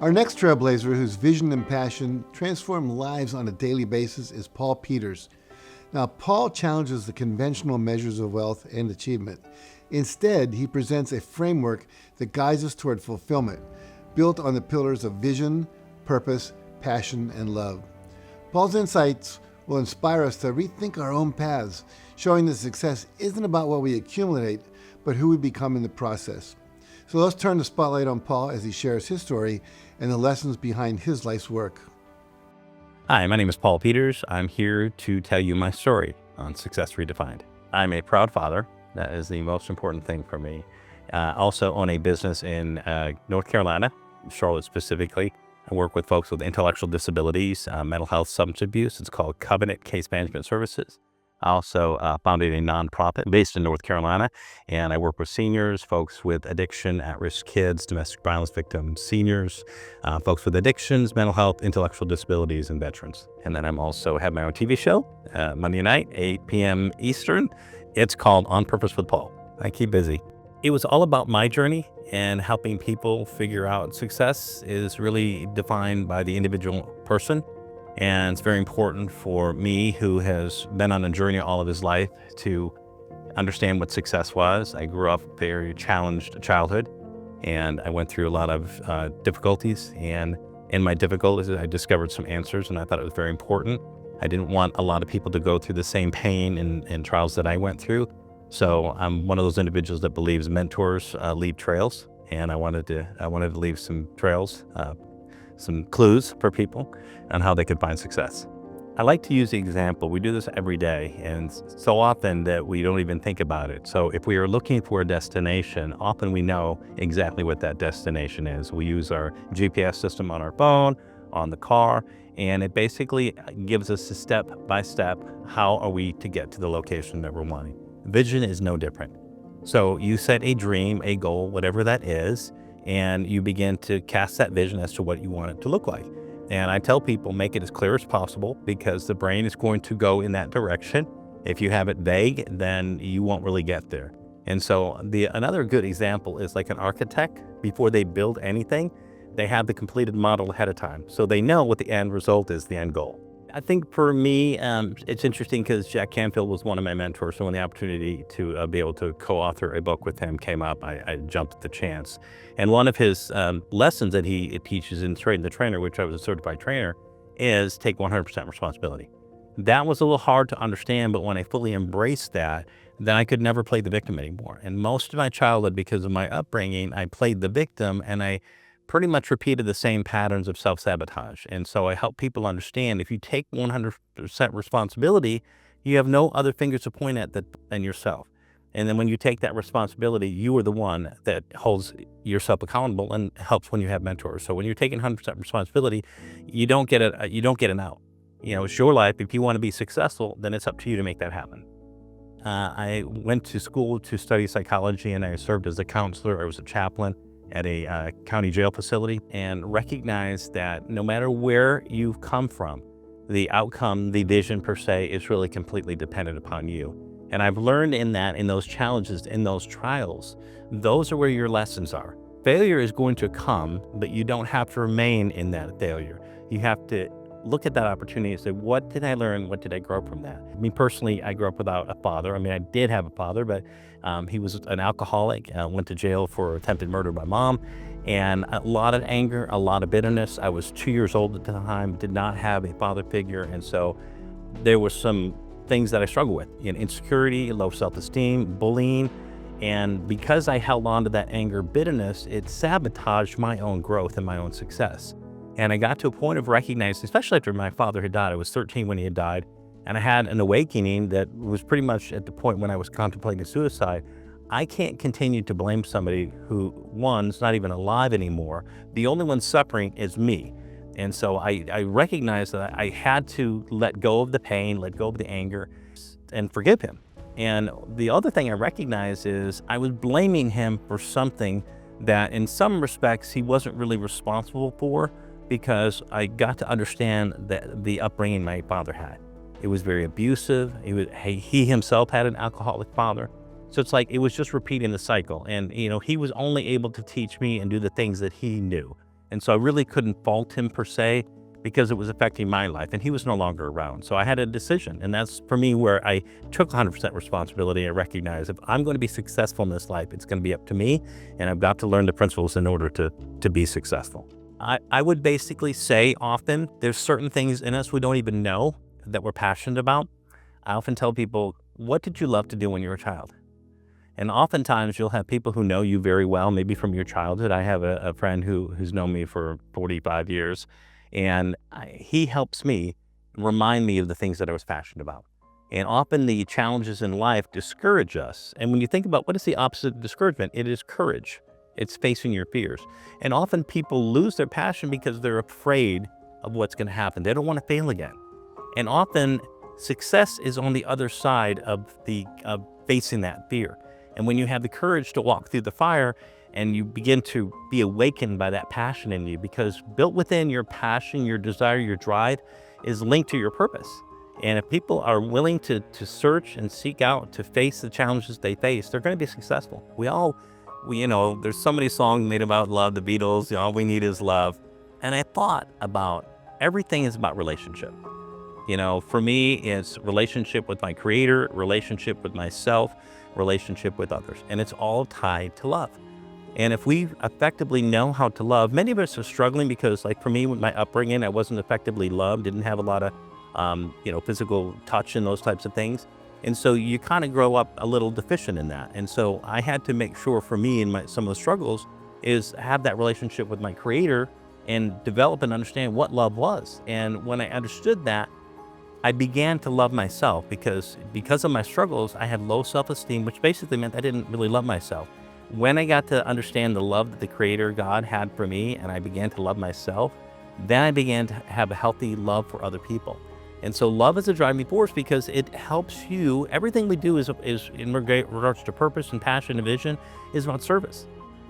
Our next trailblazer, whose vision and passion transform lives on a daily basis, is Paul Peters. Now, Paul challenges the conventional measures of wealth and achievement. Instead, he presents a framework that guides us toward fulfillment, built on the pillars of vision, purpose, passion, and love. Paul's insights will inspire us to rethink our own paths, showing that success isn't about what we accumulate, but who we become in the process. So let's turn the spotlight on Paul as he shares his story and the lessons behind his life's work. Hi, my name is Paul Peters. I'm here to tell you my story on Success Redefined. I'm a proud father. That is the most important thing for me. Also own a business in North Carolina, Charlotte specifically. I work with folks with intellectual disabilities, mental health, substance abuse. It's called Covenant Case Management Services. I also founded a nonprofit based in North Carolina, and I work with seniors, folks with addiction, at-risk kids, domestic violence victims, seniors, folks with addictions, mental health, intellectual disabilities, and veterans. And then I'm also have my own TV show, Monday night, 8 p.m. Eastern. It's called On Purpose with Paul. I keep busy. It was all about my journey, and helping people figure out success is really defined by the individual person. And it's very important for me, who has been on a journey all of his life, to understand what success was. I grew up very challenged childhood, and I went through a lot of difficulties. And in my difficulties, I discovered some answers, and I thought it was very important. I didn't want a lot of people to go through the same pain and trials that I went through. So I'm one of those individuals that believes mentors leave trails, and I wanted to leave some trails, some clues for people on how they could find success. I like to use the example, we do this every day, and so often that we don't even think about it. So if we are looking for a destination, often we know exactly what that destination is. We use our GPS system on our phone, on the car, and it basically gives us a step-by-step, how are we to get to the location that we're wanting. Vision is no different. So you set a dream, a goal, whatever that is, and you begin to cast that vision as to what you want it to look like. And I tell people, make it as clear as possible, because the brain is going to go in that direction. If you have it vague, then you won't really get there. And so another good example is like an architect. Before they build anything, they have the completed model ahead of time. So they know what the end result is, the end goal. I think for me, it's interesting because Jack Canfield was one of my mentors. So when the opportunity to be able to co-author a book with him came up, I jumped at the chance. And one of his lessons that he teaches in Train the Trainer, which I was a certified trainer, is take 100% responsibility. That was a little hard to understand, but when I fully embraced that, then I could never play the victim anymore. And most of my childhood, because of my upbringing, I played the victim, and I pretty much repeated the same patterns of self-sabotage. And so I help people understand, if you take 100% responsibility, you have no other fingers to point at than yourself. And then when you take that responsibility, you are the one that holds yourself accountable and helps when you have mentors. So when you're taking 100% responsibility, you don't get an out. You know, it's your life. If you want to be successful, then it's up to you to make that happen. I went to school to study psychology, and I served as a counselor. I was a chaplain at a county jail facility, and recognized that no matter where you've come from, the outcome, the vision per se, is really completely dependent upon you. And I've learned in those challenges, in those trials, those are where your lessons are. Failure is going to come, but you don't have to remain in that failure. You have to look at that opportunity and say, what did I learn? What did I grow from that? Me personally, I grew up without a father. I mean, I did have a father, but he was an alcoholic, went to jail for attempted murder by mom, and a lot of anger, a lot of bitterness. I was 2 years old at the time, did not have a father figure. And so there were some things that I struggled with, insecurity, low self-esteem, bullying. And because I held on to that anger, bitterness, it sabotaged my own growth and my own success. And I got to a point of recognizing, especially after my father had died, I was 13 when he had died, and I had an awakening that was pretty much at the point when I was contemplating suicide. I can't continue to blame somebody who, one, is not even alive anymore. The only one suffering is me. And so I recognized that I had to let go of the pain, let go of the anger, and forgive him. And the other thing I recognized is I was blaming him for something that in some respects he wasn't really responsible for, because I got to understand that the upbringing my father had. It was very abusive. He himself had an alcoholic father. So it's like it was just repeating the cycle. And, he was only able to teach me and do the things that he knew. And so I really couldn't fault him per se, because it was affecting my life and he was no longer around. So I had a decision, and that's for me where I took 100% responsibility. I recognized if I'm going to be successful in this life, it's going to be up to me, and I've got to learn the principles in order to be successful. I would basically say often there's certain things in us we don't even know that we're passionate about. I often tell people, what did you love to do when you were a child? And oftentimes you'll have people who know you very well, maybe from your childhood. I have a friend who's known me for 45 years, and he helps me remind me of the things that I was passionate about. And often the challenges in life discourage us. And when you think about what is the opposite of discouragement, it is courage. It's facing your fears. And often people lose their passion because they're afraid of what's going to happen. They don't want to fail again. And often success is on the other side of facing that fear. And when you have the courage to walk through the fire and you begin to be awakened by that passion in you, because built within your passion, your desire, your drive is linked to your purpose. And if people are willing to search and seek out to face the challenges they face, they're going to be successful. There's so many songs made about love, the Beatles, all we need is love. And I thought about everything is about relationship. For me, it's relationship with my creator, relationship with myself, relationship with others. And it's all tied to love. And if we effectively know how to love, many of us are struggling because, like for me, with my upbringing, I wasn't effectively loved, didn't have a lot of, physical touch and those types of things. And so you kind of grow up a little deficient in that. And so I had to make sure for me and some of the struggles is have that relationship with my creator and develop and understand what love was. And when I understood that, I began to love myself because of my struggles, I had low self-esteem, which basically meant I didn't really love myself. When I got to understand the love that the Creator God had for me, and I began to love myself, then I began to have a healthy love for other people. And so love is a driving force because it helps you. Everything we do is in regards to purpose and passion and vision is about service.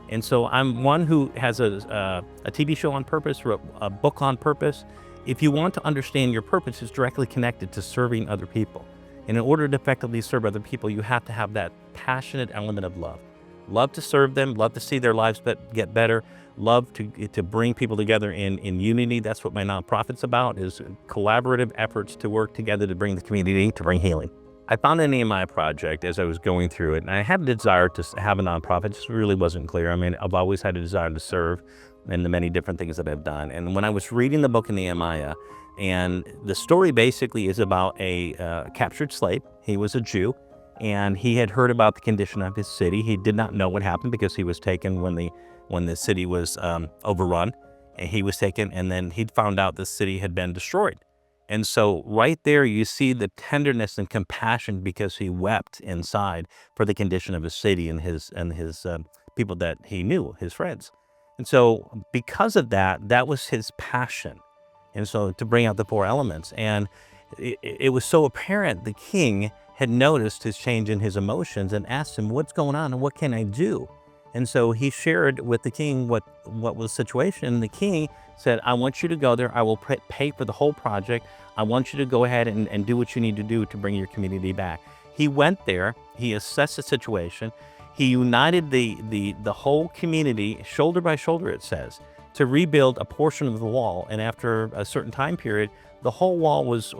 And so I'm one who has a TV show on purpose, or a book on purpose. If you want to understand your purpose, it's directly connected to serving other people. And in order to effectively serve other people, you have to have that passionate element of love. Love to serve them, love to see their lives get better, love to bring people together in unity. That's what my nonprofit's about, is collaborative efforts to work together to bring the community, to bring healing. I found an EMI project as I was going through it, and I had a desire to have a nonprofit. It just really wasn't clear. I mean, I've always had a desire to serve in the many different things that I've done. And when I was reading the book of Nehemiah, and the story basically is about a captured slave. He was a Jew, and he had heard about the condition of his city. He did not know what happened because he was taken when the city was overrun. And he was taken, and then he found out the city had been destroyed. And so right there, you see the tenderness and compassion because he wept inside for the condition of his city and his people that he knew, his friends. And so because of that, that was his passion. And so to bring out the four elements. And it was so apparent the king had noticed his change in his emotions and asked him, what's going on and what can I do? And so he shared with the king what was the situation. And the king said, I want you to go there. I will pay for the whole project. I want you to go ahead and do what you need to do to bring your community back. He went there. He assessed the situation. He united the whole community, shoulder by shoulder, it says, to rebuild a portion of the wall. And after a certain time period, the whole wall was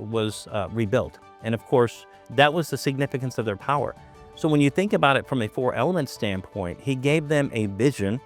rebuilt. And of course, that was the significance of their power. So when you think about it from a four element standpoint, he gave them a vision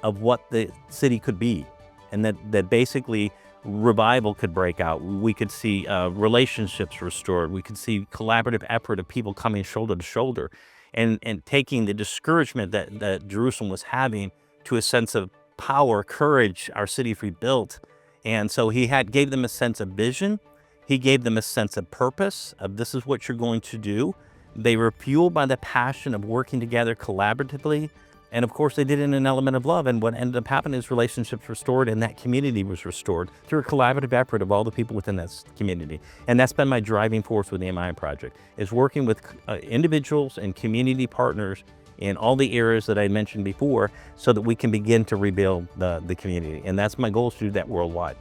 of what the city could be, and that basically revival could break out. We could see relationships restored. We could see collaborative effort of people coming shoulder to shoulder and taking the discouragement that Jerusalem was having to a sense of power, courage, our city rebuilt. And so he gave them a sense of vision. He gave them a sense of purpose of this is what you're going to do. They were fueled by the passion of working together collaboratively. And of course, they did it in an element of love. And what ended up happening is relationships restored and that community was restored through a collaborative effort of all the people within that community. And that's been my driving force with the Nehemiah Project, is working with individuals and community partners in all the areas that I mentioned before so that we can begin to rebuild the community. And that's my goal, is to do that worldwide.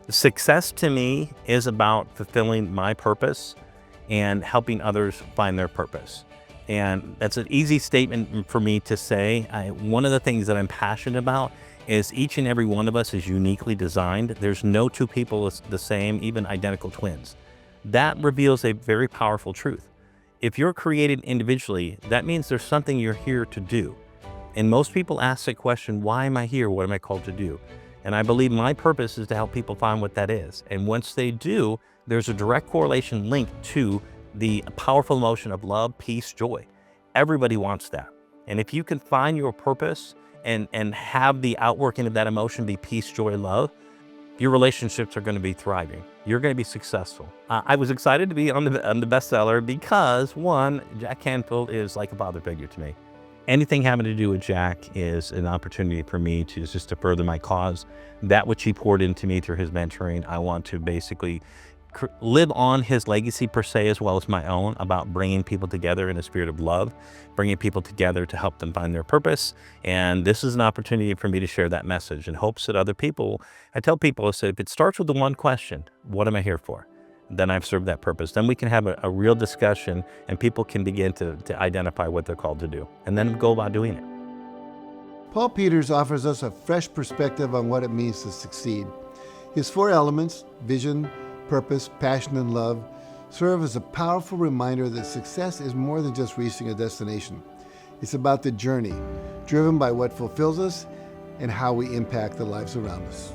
Success to me is about fulfilling my purpose and helping others find their purpose. And that's an easy statement for me to say. One of the things that I'm passionate about is each and every one of us is uniquely designed. There's no two people the same, even identical twins. That reveals a very powerful truth. If you're created individually, that means there's something you're here to do. And most people ask the question, why am I here? What am I called to do? And I believe my purpose is to help people find what that is. And once they do, there's a direct correlation linked to the powerful emotion of love, peace, joy. Everybody wants that. And if you can find your purpose and have the outworking of that emotion be peace, joy, love, your relationships are going to be thriving. You're going to be successful. I was excited to be on the bestseller because, one, Jack Canfield is like a father figure to me. Anything having to do with Jack is an opportunity for me to just to further my cause. That which he poured into me through his mentoring, I want to basically live on his legacy per se, as well as my own, about bringing people together in a spirit of love, bringing people together to help them find their purpose. And this is an opportunity for me to share that message in hopes that other people, I tell people, I say, if it starts with the one question, what am I here for? Then I've served that purpose. Then we can have a real discussion and people can begin to identify what they're called to do and then go about doing it. Paul Peters offers us a fresh perspective on what it means to succeed. His 4 elements, vision, purpose, passion, and love, serve as a powerful reminder that success is more than just reaching a destination. It's about the journey, driven by what fulfills us and how we impact the lives around us.